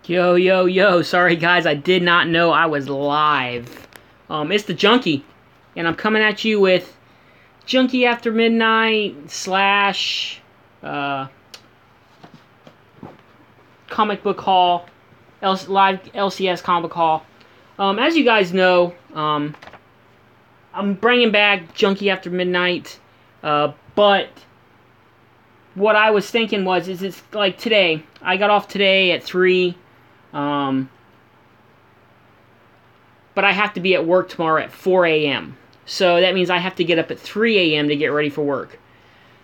Yo, yo, yo. Sorry, guys. I did not know I was live. It's the Junkie. And I'm coming at you with Junkie After Midnight / comic book haul. Live LCS comic book haul. As you guys know, I'm bringing back Junkie After Midnight. But what I was thinking was, it's like today. I got off today at 3. But I have to be at work tomorrow at 4 a.m. So that means I have to get up at 3 a.m. to get ready for work.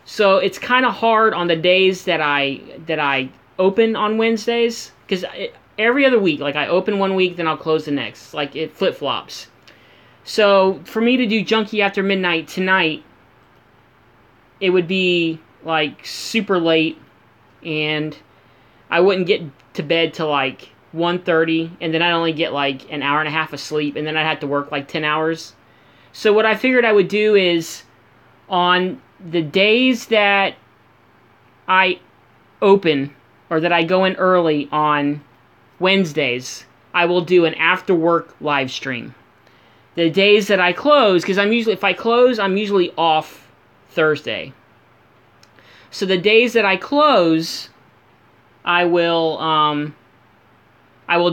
So it's kind of hard on the days that I open on Wednesdays, because every other week, like I open one week, then I'll close the next. Like it flip-flops. So for me to do Junkie After Midnight tonight, it would be like super late, and I wouldn't get to bed till like 1:30, and then I'd only get like an hour and a half of sleep, and then I'd have to work like 10 hours. So what I figured I would do is, on the days that I open, or that I go in early on Wednesdays, I will do an after-work live stream. The days that I close, because if I close, I'm usually off Thursday. So the days that I close, I will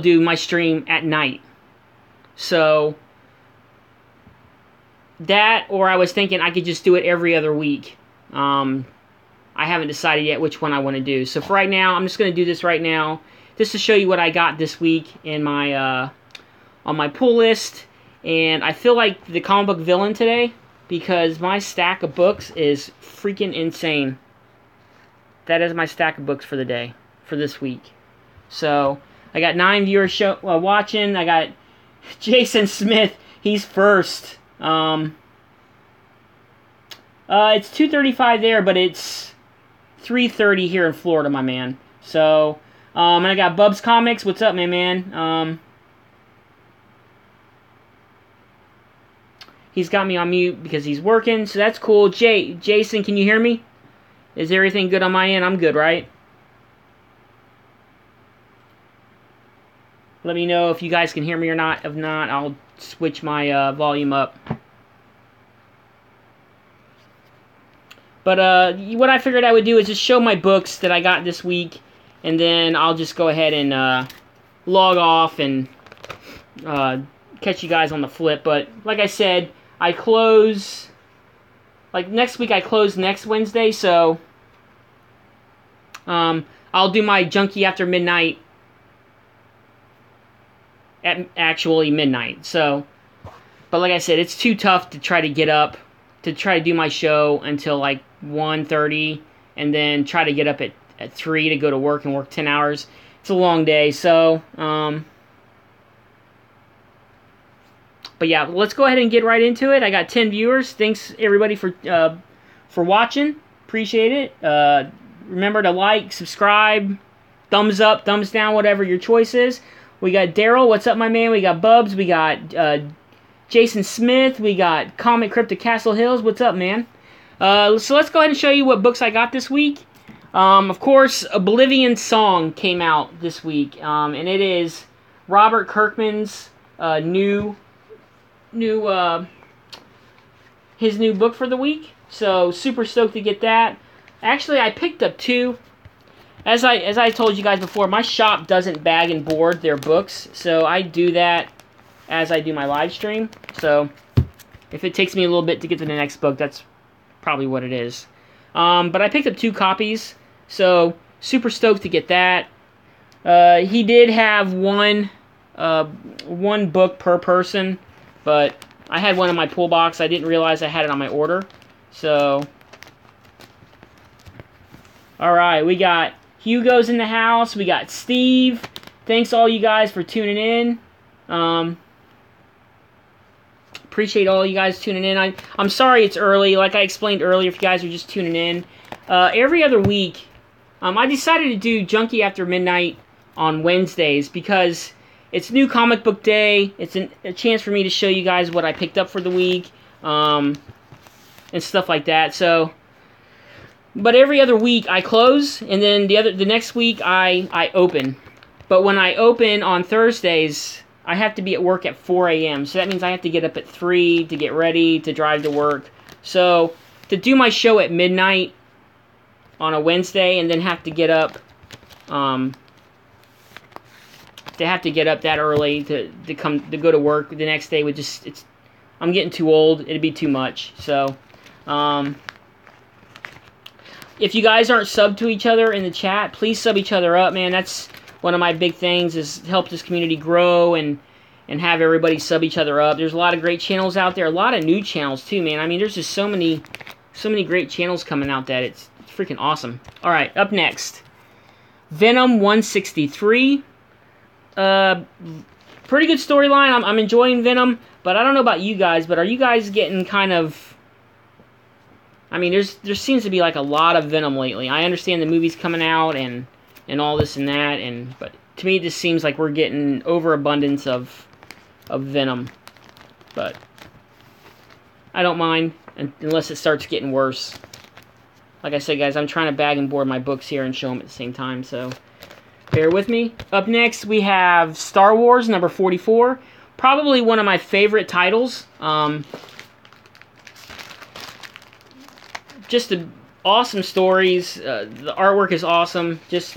do my stream at night. So that, or I was thinking I could just do it every other week. I haven't decided yet which one I want to do. So for right now, I'm just going to do this right now, just to show you what I got this week in my on my pull list. And I feel like the comic book villain today, because my stack of books is freaking insane. That is my stack of books for the day, for this week. So I got 9 viewers watching. I got Jason Smith. He's first. It's 2:35 there, but it's 3:30 here in Florida, my man. So, and I got Bubs Comics. What's up, my man? He's got me on mute because he's working, so that's cool. Jason, can you hear me? Is everything good on my end? I'm good, right? Let me know if you guys can hear me or not. If not, I'll switch my volume up. But what I figured I would do is just show my books that I got this week, and then I'll just go ahead and log off and catch you guys on the flip. But like I said, I close, like next week I close next Wednesday, so I'll do my Junkie After Midnight at actually midnight. So, but like I said, it's too tough to try to get up to try to do my show until like 1:30, and then try to get up at 3 to go to work and work 10 hours. It's a long day. So but yeah, let's go ahead and get right into it. I got 10 viewers. Thanks everybody for watching. Appreciate it. Remember to like, subscribe, thumbs up, thumbs down, whatever your choice is. We got Daryl. What's up, my man? We got Bubs. We got Jason Smith. We got Comic Crypto Castle Hills. What's up, man? So let's go ahead and show you what books I got this week. Of course, Oblivion Song came out this week, and it is Robert Kirkman's his new book for the week. So super stoked to get that. Actually, I picked up 2. As I told you guys before, my shop doesn't bag and board their books, so I do that as I do my live stream. So if it takes me a little bit to get to the next book, that's probably what it is. But I picked up 2 copies, so super stoked to get that. He did have one book per person, but I had one in my pull box. I didn't realize I had it on my order. So, all right, we got Hugo's in the house. We got Steve. Thanks all you guys for tuning in. Appreciate all you guys tuning in. I'm sorry it's early. Like I explained earlier, if you guys are just tuning in. Every other week, I decided to do Junkie After Midnight on Wednesdays because it's New Comic Book Day. It's a chance for me to show you guys what I picked up for the week, and stuff like that. So, but every other week I close, and then the next week I open. But when I open on Thursdays, I have to be at work at 4 a.m. So that means I have to get up at 3 to get ready to drive to work. So to do my show at midnight on a Wednesday and then have to get up, that early to go to work the next day would just, I'm getting too old. It'd be too much. So if you guys aren't subbed to each other in the chat, please sub each other up, man. That's one of my big things, is help this community grow and have everybody sub each other up. There's a lot of great channels out there, a lot of new channels too, man. I mean, there's just so many great channels coming out that it's freaking awesome. All right, up next, Venom 163. Pretty good storyline. I'm enjoying Venom, but I don't know about you guys, but are you guys getting kind of... I mean, there seems to be like a lot of Venom lately. I understand the movie's coming out and all this and that, but to me it just seems like we're getting overabundance of Venom. But I don't mind unless it starts getting worse. Like I said, guys, I'm trying to bag and board my books here and show them at the same time, so bear with me. Up next, we have Star Wars number 44. Probably one of my favorite titles. Just awesome stories. The artwork is awesome. Just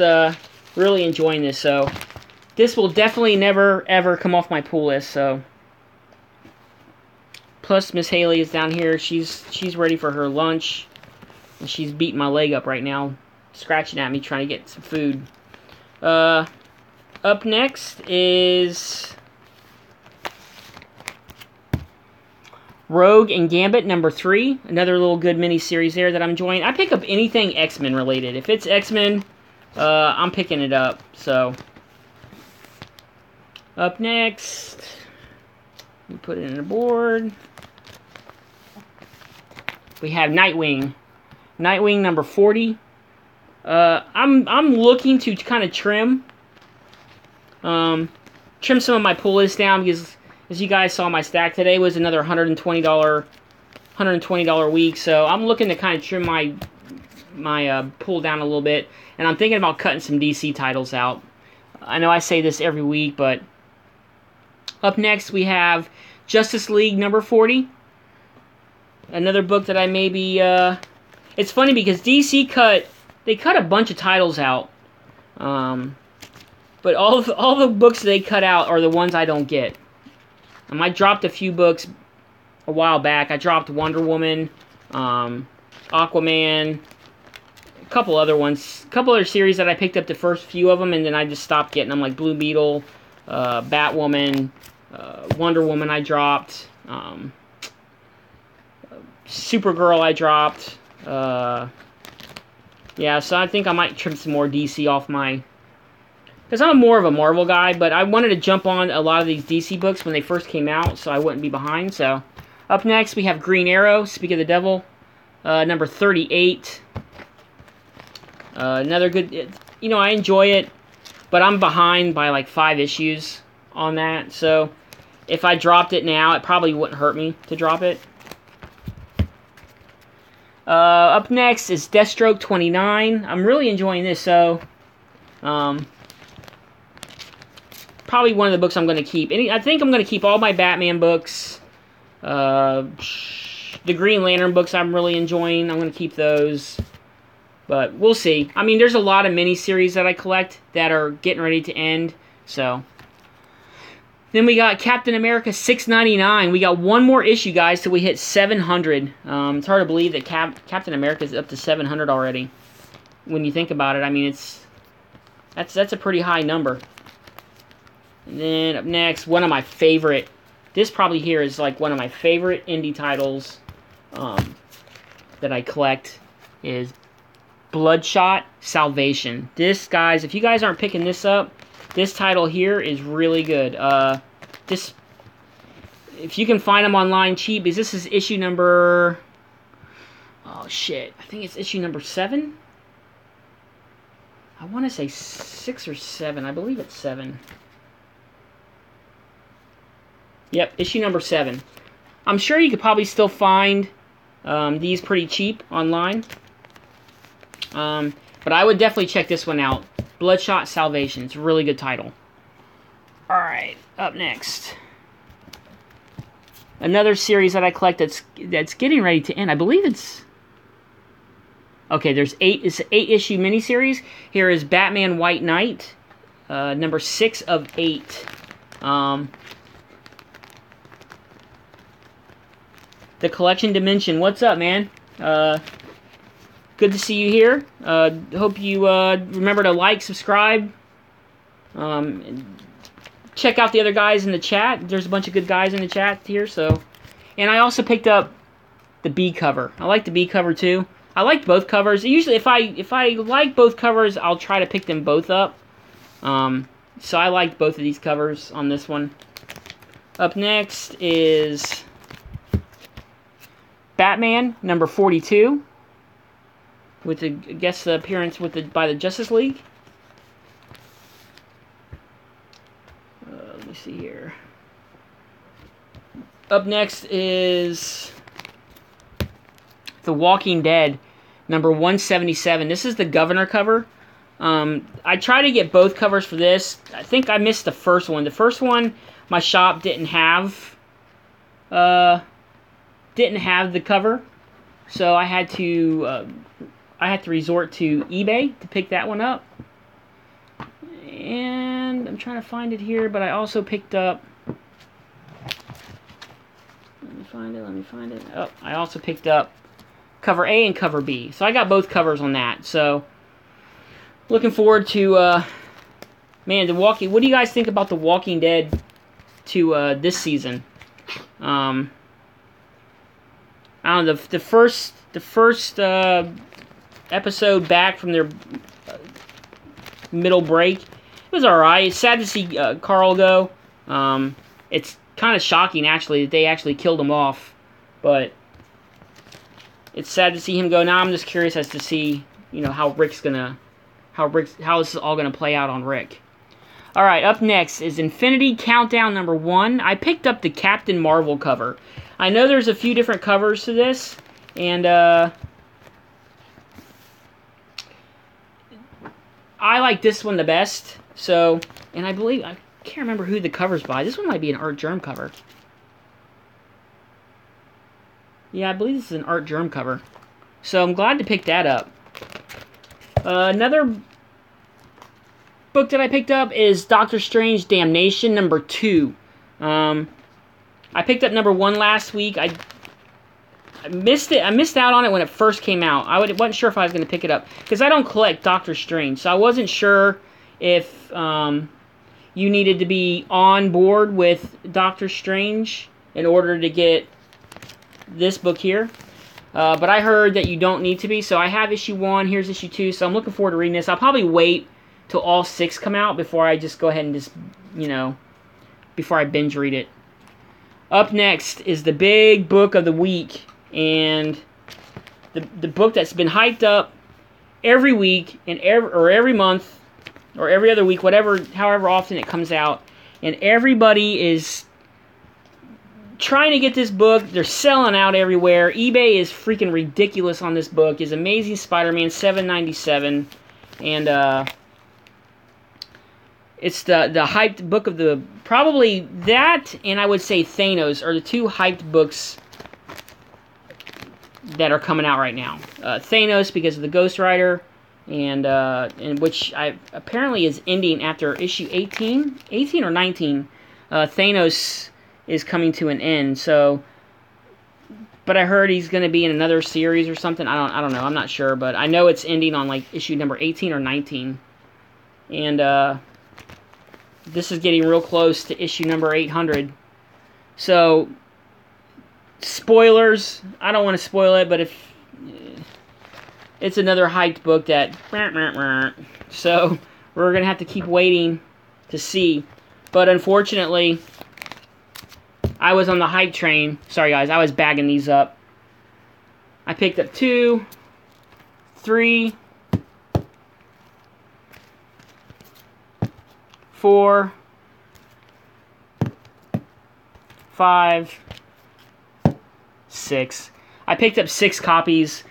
really enjoying this. So this will definitely never ever come off my pull list. So plus Miss Haley is down here. She's ready for her lunch, and she's beating my leg up right now, scratching at me, trying to get some food. Up next is Rogue and Gambit number 3. Another little good mini-series there that I'm enjoying. I pick up anything X-Men related. If it's X-Men, I'm picking it up. So, up next, we put it in the board. We have Nightwing. Nightwing number 40. I'm looking to kind of trim some of my pull list down, because as you guys saw, my stack today was another $120 week. So I'm looking to kind of trim my pull down a little bit, and I'm thinking about cutting some DC titles out. I know I say this every week, but up next we have Justice League number 40. Another book that I maybe it's funny because DC cut a bunch of titles out, but all the books they cut out are the ones I don't get. I dropped a few books a while back. I dropped Wonder Woman, Aquaman, a couple other ones, a couple other series that I picked up the first few of them, and then I just stopped getting them, like Blue Beetle, Batwoman, Wonder Woman I dropped, Supergirl I dropped. Yeah, so I think I might trim some more DC off my... Because I'm more of a Marvel guy, but I wanted to jump on a lot of these DC books when they first came out, so I wouldn't be behind. So, up next, we have Green Arrow, Speak of the Devil, number 38. Another good... You know, I enjoy it, but I'm behind by like 5 issues on that. So, if I dropped it now, it probably wouldn't hurt me to drop it. Up next is Deathstroke 29. I'm really enjoying this, so... probably one of the books I'm going to keep. I think I'm going to keep all my Batman books. The Green Lantern books I'm really enjoying. I'm going to keep those. But we'll see. I mean, there's a lot of miniseries that I collect that are getting ready to end. So, then we got Captain America 699. We got one more issue, guys, till we hit 700. It's hard to believe that Captain America is up to 700 already. When you think about it, I mean, that's a pretty high number. And then up next, one of my favorite, this probably here is like one of my favorite indie titles that I collect, is Bloodshot Salvation. This, guys, if you guys aren't picking this up, this title here is really good. If you can find them online cheap, because this is issue number, oh shit, I think it's issue number 7? I want to say 6 or 7, I believe it's 7. Yep, issue number 7. I'm sure you could probably still find these pretty cheap online. But I would definitely check this one out. Bloodshot Salvation. It's a really good title. Alright, up next. Another series that I collect that's getting ready to end. I believe it's... Okay, there's 8. It's an 8-issue miniseries. Here is Batman White Knight. Number 6 of 8. The Collection Dimension. What's up, man? Good to see you here. Hope you remember to like, subscribe. Check out the other guys in the chat. There's a bunch of good guys in the chat here. So, and I also picked up the B cover. I like the B cover too. I like both covers. Usually, if I like both covers, I'll try to pick them both up. So I liked both of these covers on this one. Up next is Batman number 42, with a guest appearance by the Justice League. Let me see here. Up next is The Walking Dead number 177. This is the Governor cover. I tried to get both covers for this. I think I missed the first one. The first one, my shop didn't have the cover, so I had to resort to eBay to pick that one up. And I'm trying to find it here, but I also picked up... Let me find it. Oh, I also picked up cover A and cover B. So I got both covers on that. So, looking forward to... man, what do you guys think about The Walking Dead to this season? I don't know, the first episode back from their middle break, it was alright. It's sad to see Carl go. It's kind of shocking, actually, that they actually killed him off. But it's sad to see him go. Now I'm just curious as to see, how this is all gonna play out on Rick. Alright, up next is Infinity Countdown number 1. I picked up the Captain Marvel cover. I know there's a few different covers to this, and I like this one the best. So, and I can't remember who the cover's by. This one might be an Art Germ cover. Yeah, I believe this is an Art Germ cover. So I'm glad to pick that up. Another book that I picked up is Doctor Strange Damnation number 2. I picked up number 1 last week. I missed it. I missed out on it when it first came out. I wasn't sure if I was going to pick it up, because I don't collect Doctor Strange, so I wasn't sure if you needed to be on board with Doctor Strange in order to get this book here. But I heard that you don't need to be, so I have issue 1, here's issue 2, so I'm looking forward to reading this. I'll probably wait till all 6 come out before I just go ahead and just, before I binge read it. Up next is the big book of the week, and the book that's been hyped up every week and every month or every other week, however often it comes out, and everybody is trying to get this book. They're selling out everywhere. eBay is freaking ridiculous on this book. Is Amazing Spider-Man $7.97, and it's the hyped book of the... Probably that, and I would say Thanos are the 2 hyped books that are coming out right now. Thanos because of the Ghost Rider, and which apparently is ending after issue 18 or 19. Thanos is coming to an end. So, but I heard he's going to be in another series or something. I don't know. I'm not sure, but I know it's ending on like issue number 18 or 19, and this is getting real close to issue number 800. So, spoilers. I don't want to spoil it, but if it's another hyped book that... So, we're going to have to keep waiting to see. But unfortunately, I was on the hype train. Sorry, guys. I was bagging these up. I picked up 2, 3... 4, 5, 6. I picked up 6 copies.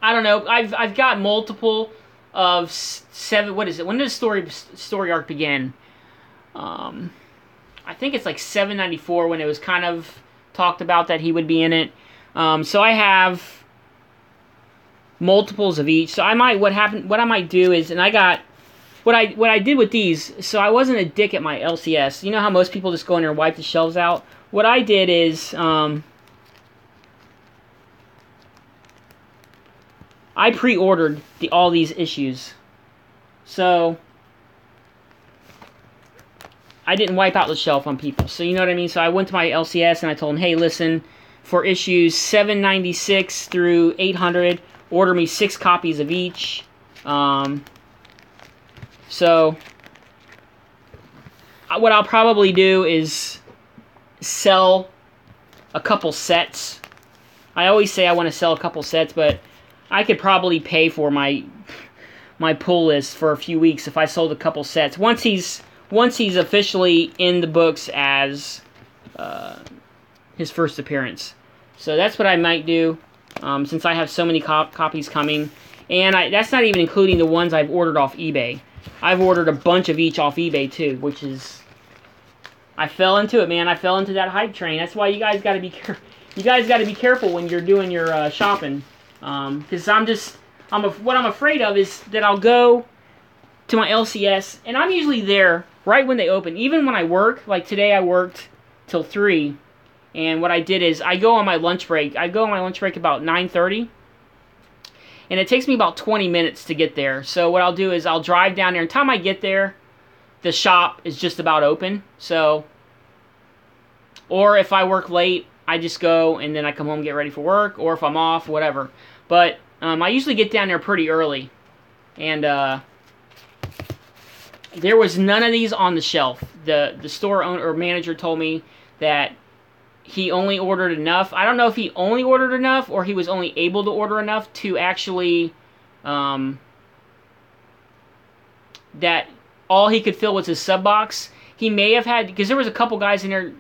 I don't know. I've got multiple of 7. What is it? When did the story arc begin? I think it's like 794 when it was kind of talked about that he would be in it. So I have multiples of each. So I might what I might do is, and I got what I did with these. So I wasn't a dick at my LCS. You know how most people just go in there and wipe the shelves out. What I did is I pre-ordered all these issues. So I didn't wipe out the shelf on people. So you know what I mean? So I went to my LCS and I told them, hey, listen, for issues 796 through 800, order me 6 copies of each. So what I'll probably do is sell a couple sets. I always say I want to sell a couple sets, but I could probably pay for my pull list for a few weeks if I sold a couple sets. Once he's officially in the books as his first appearance. So that's what I might do, since I have so many copies coming. And that's not even including the ones I've ordered off eBay. I've ordered a bunch of each off eBay too, which is... I fell into it, man. I fell into that hype train. That's why you guys got to be careful when you're doing your shopping. Because what I'm afraid of is that I'll go to my LCS, and I'm usually there right when they open. Even when I work, like today I worked till 3, and what I did is I go on my lunch break. I go on my lunch break about 9:30, and it takes me about 20 minutes to get there. So what I'll do is I'll drive down there. Until I get there, the shop is just about open. So, or if I work late, I just go and then I come home and get ready for work, or if I'm off, whatever. But I usually get down there pretty early, and there was none of these on the shelf. The store owner or manager told me that he only ordered enough. I don't know if he only ordered enough or he was only able to order enough to actually that all he could fill was his sub box. He may have had, because there was a couple guys in there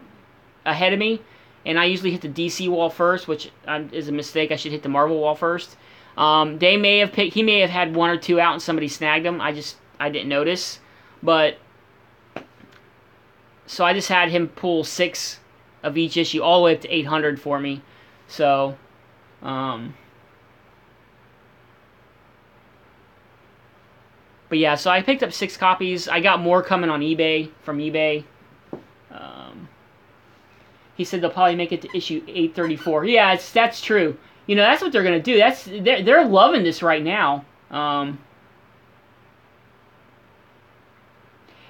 ahead of me, and I usually hit the DC wall first, which is a mistake. I should hit the Marvel wall first. He may have had 1 or 2 out and somebody snagged them. I didn't notice. But so I just had him pull 6 of each issue all the way up to 800 for me. So but yeah, so I picked up 6 copies. I got more coming on eBay, from eBay. He said they'll probably make it to issue 834. Yeah, that's true. You know, that's what they're gonna do. They're loving this right now.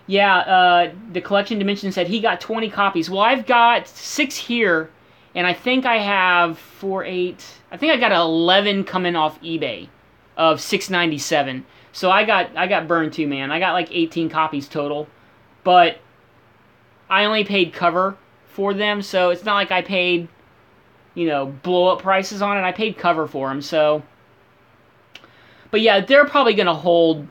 Yeah, the Collection Dimension said he got 20 copies. Well, I've got 6 here, and I think I have 4, 8. I think I got 11 coming off eBay of $6.97. So I got burned too, man. I got like 18 copies total, but I only paid cover for them, so it's not like I paid, you know, blow up prices on it. I paid cover for them, so. But yeah, they're probably gonna hold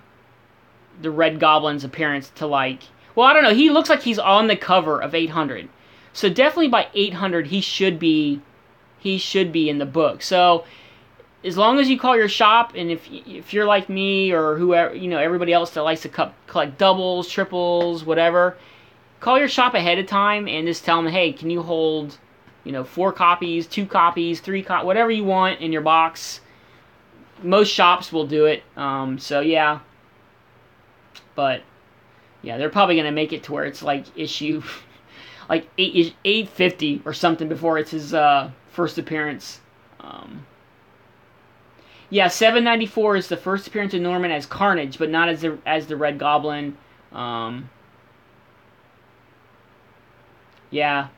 the Red Goblin's appearance to like, well, I don't know. He looks like he's on the cover of 800, so definitely by 800 he should be in the book. So as long as you call your shop, and if you're like me or whoever, you know, everybody else that likes to collect doubles, triples, whatever, call your shop ahead of time and just tell them, hey, can you hold, you know, 4 copies, 2 copies, 3 copies, whatever you want in your box. Most shops will do it. So yeah, but yeah, they're probably gonna make it to where it's like issue like 850 or something before it's his first appearance. Yeah, 794 is the first appearance of Norman as Carnage, but not as the Red Goblin. Yeah,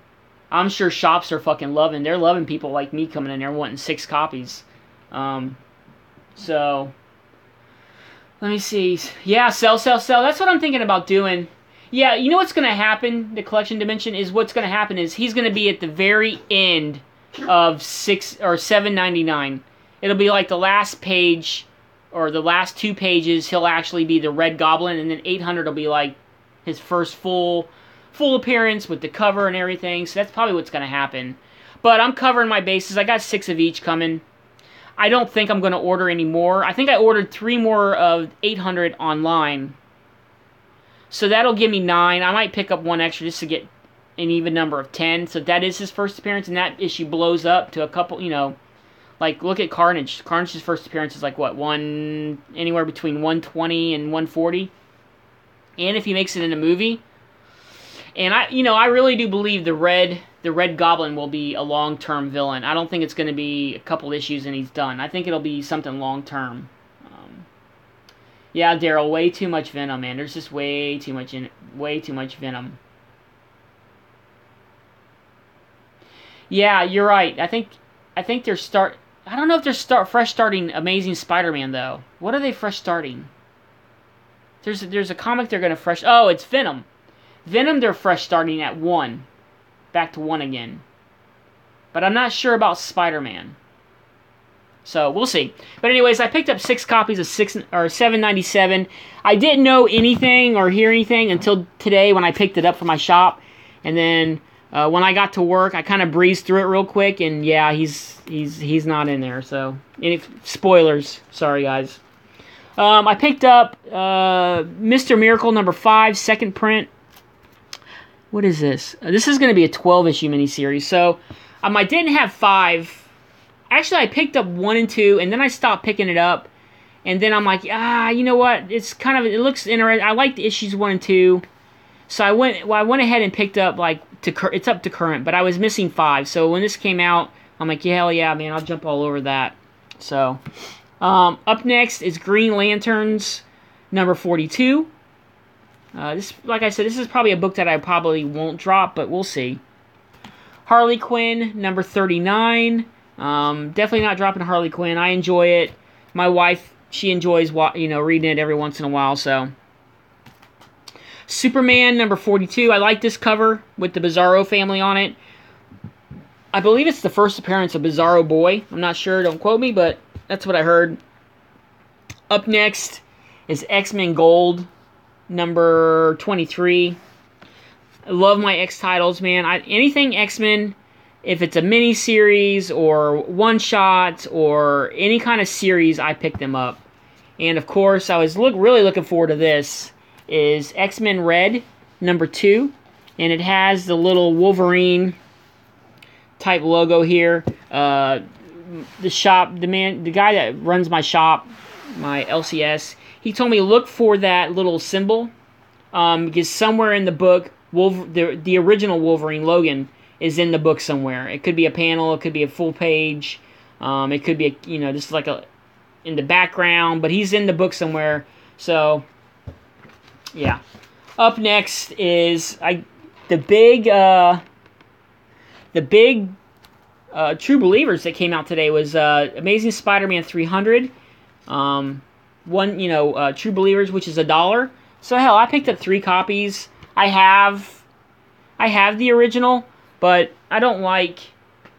I'm sure shops are fucking loving. They're loving people like me coming in there wanting 6 copies. So let me see. Yeah, sell. That's what I'm thinking about doing. Yeah, you know what's going to happen, the Collection Dimension, is what's going to happen is he's going to be at the very end of 6 or 799. It'll be like the last page or the last 2 pages. He'll actually be the Red Goblin, and then 800 will be like his first full appearance with the cover and everything. So that's probably what's going to happen. But I'm covering my bases. I got 6 of each coming. I don't think I'm going to order any more. I think I ordered 3 more of 800 online. So that'll give me 9. I might pick up 1 extra just to get an even number of 10. So that is his first appearance, and that issue blows up to a couple, you know, like, look at Carnage. Carnage's first appearance is like, what, anywhere between 120 and 140? And if he makes it in a movie, and I really do believe the Red Goblin will be a long-term villain. I don't think it's going to be a couple issues and he's done. I think it'll be something long-term. Yeah, Daryl, way too much Venom, man. There's just way too much Venom. Yeah, you're right. I think they're I don't know if they're fresh starting Amazing Spider-Man though. What are they fresh starting? There's a comic they're gonna fresh. Oh, it's Venom. Venom they're fresh starting at 1, back to 1 again. But I'm not sure about Spider-Man. So we'll see. But anyways, I picked up 6 copies of $7.97. I didn't know anything or hear anything until today when I picked it up from my shop, and then when I got to work, I kind of breezed through it real quick, and yeah, he's not in there. So spoilers, sorry guys. I picked up Mr. Miracle number 5, second print. What is this? This is going to be a 12-issue miniseries. So I didn't have 5. Actually, I picked up 1 and 2, and then I stopped picking it up. And then I'm like, you know what? It looks interesting. I liked issues 1 and 2. So I went ahead and picked up, like, it's up to current, but I was missing 5. So when this came out, I'm like, yeah, hell yeah, man, I'll jump all over that. So, up next is Green Lanterns number 42. Like I said, this is probably a book that I probably won't drop, but we'll see. Harley Quinn number 39. Definitely not dropping Harley Quinn. I enjoy it. My wife, she enjoys reading it every once in a while. So, Superman number 42. I like this cover with the Bizarro family on it. I believe it's the first appearance of Bizarro Boy. I'm not sure. Don't quote me, but that's what I heard. Up next is X-Men Gold number 23. I love my X titles, man. Anything X-Men. If it's a mini-series or one-shot or any kind of series, I pick them up. And, of course, I was really looking forward to this, is X-Men Red, number 2. And it has the little Wolverine-type logo here. The guy that runs my shop, my LCS, he told me look for that little symbol. Because somewhere in the book, the original Wolverine, Logan, is in the book somewhere. It could be a panel, it could be a full page, it could be just like in the background, but he's in the book somewhere. So yeah. Up next is the big True Believers that came out today was Amazing Spider-Man 300. True Believers, which is $1. So hell, I picked up 3 copies. I have the original, but I don't like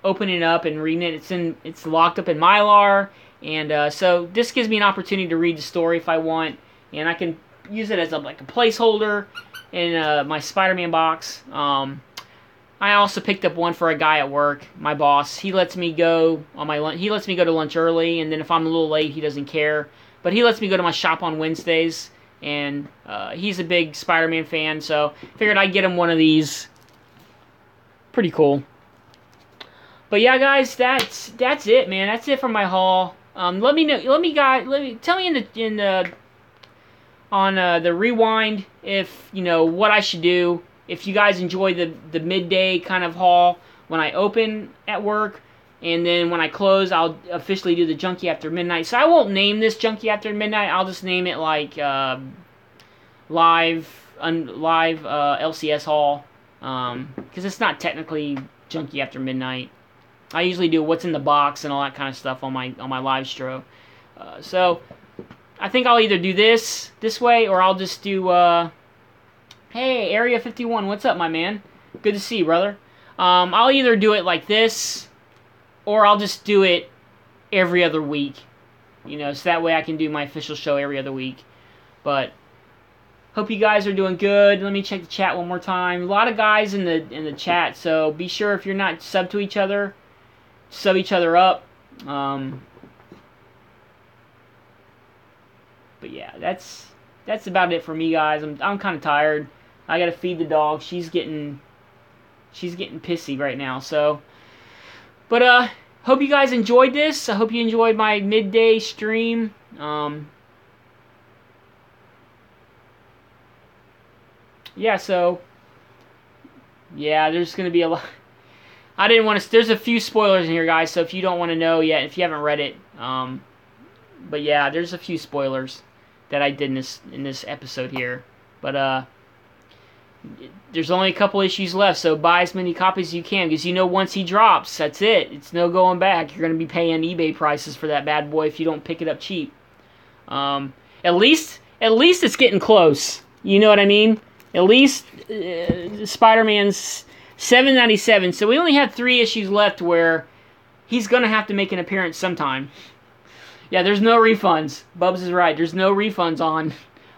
opening it up and reading it. It's locked up in Mylar, and so this gives me an opportunity to read the story if I want, and I can use it as a placeholder in my Spider-Man box. I also picked up one for a guy at work, my boss. He lets me go on my lunch. He lets me go to lunch early, and then if I'm a little late, he doesn't care. But he lets me go to my shop on Wednesdays, and he's a big Spider-Man fan, so figured I'd get him one of these. Pretty cool. But yeah, guys, that's it, man. That's it for my haul. Tell me on the rewind if what I should do. If you guys enjoy the midday kind of haul when I open at work, and then when I close, I'll officially do the Junkie After Midnight. So I won't name this Junkie After Midnight. I'll just name it like live LCS haul. Because it's not technically Junkie After Midnight. I usually do what's in the box and all that kind of stuff on my Livestream. So I think I'll either do this way, or I'll just do hey, Area 51, what's up, my man? Good to see you, brother. I'll either do it like this, or I'll just do it every other week. So that way I can do my official show every other week. But hope you guys are doing good. Let me check the chat one more time. A lot of guys in the chat, so be sure if you're not sub to each other, sub each other up. But yeah, that's about it for me, guys. I'm kind of tired. I gotta feed the dog. She's getting pissy right now. So, but hope you guys enjoyed this. I hope you enjoyed my midday stream. Yeah, so yeah, there's gonna be a lot. I didn't want to. There's a few spoilers in here, guys. So if you don't want to know yet, if you haven't read it, but yeah, there's a few spoilers that I did in this episode here. But there's only a couple issues left, so buy as many copies as you can, because you know once he drops, that's it. It's no going back. You're gonna be paying eBay prices for that bad boy if you don't pick it up cheap. At least it's getting close. You know what I mean? At least Spider-Man's $7.97, so we only have 3 issues left where he's gonna have to make an appearance sometime. Yeah, there's no refunds. Bubs is right. There's no refunds on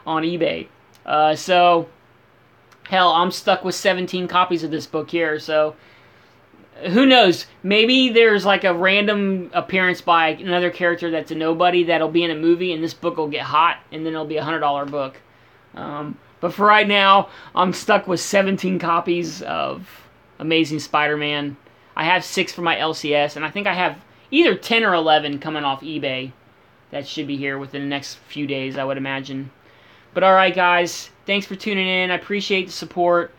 eBay. So hell, I'm stuck with 17 copies of this book here. So who knows? Maybe there's like a random appearance by another character that's a nobody that'll be in a movie, and this book will get hot, and then it'll be a $100 book. But for right now, I'm stuck with 17 copies of Amazing Spider-Man. I have 6 for my LCS, and I think I have either 10 or 11 coming off eBay. That should be here within the next few days, I would imagine. But alright, guys, thanks for tuning in. I appreciate the support.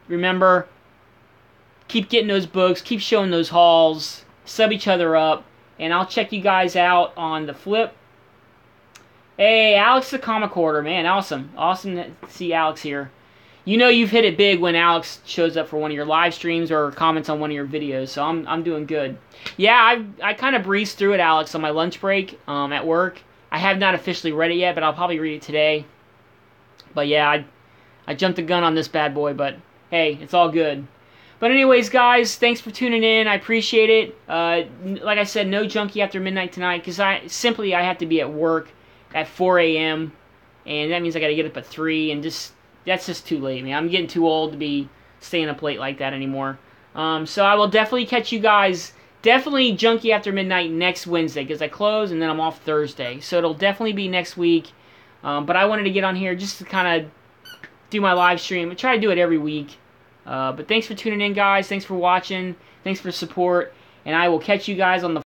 Remember, keep getting those books, keep showing those hauls, sub each other up, and I'll check you guys out on the flip. Hey, Alex the Comic Hoarder, man, awesome. Awesome to see Alex here. You know you've hit it big when Alex shows up for one of your live streams or comments on one of your videos, so I'm doing good. Yeah, I kind of breezed through it, Alex, on my lunch break at work. I have not officially read it yet, but I'll probably read it today. But yeah, I jumped the gun on this bad boy, but hey, it's all good. But anyways, guys, thanks for tuning in. I appreciate it. Like I said, no Junkie After Midnight tonight, because I have to be at work at 4 a.m., and that means I got to get up at 3, and that's just too late, man. I'm getting too old to be staying up late like that anymore. So I will definitely catch you guys, definitely Junkie After Midnight next Wednesday, because I close, and then I'm off Thursday. So it'll definitely be next week. But I wanted to get on here just to kind of do my live stream. I try to do it every week. But thanks for tuning in, guys. Thanks for watching. Thanks for support. And I will catch you guys on the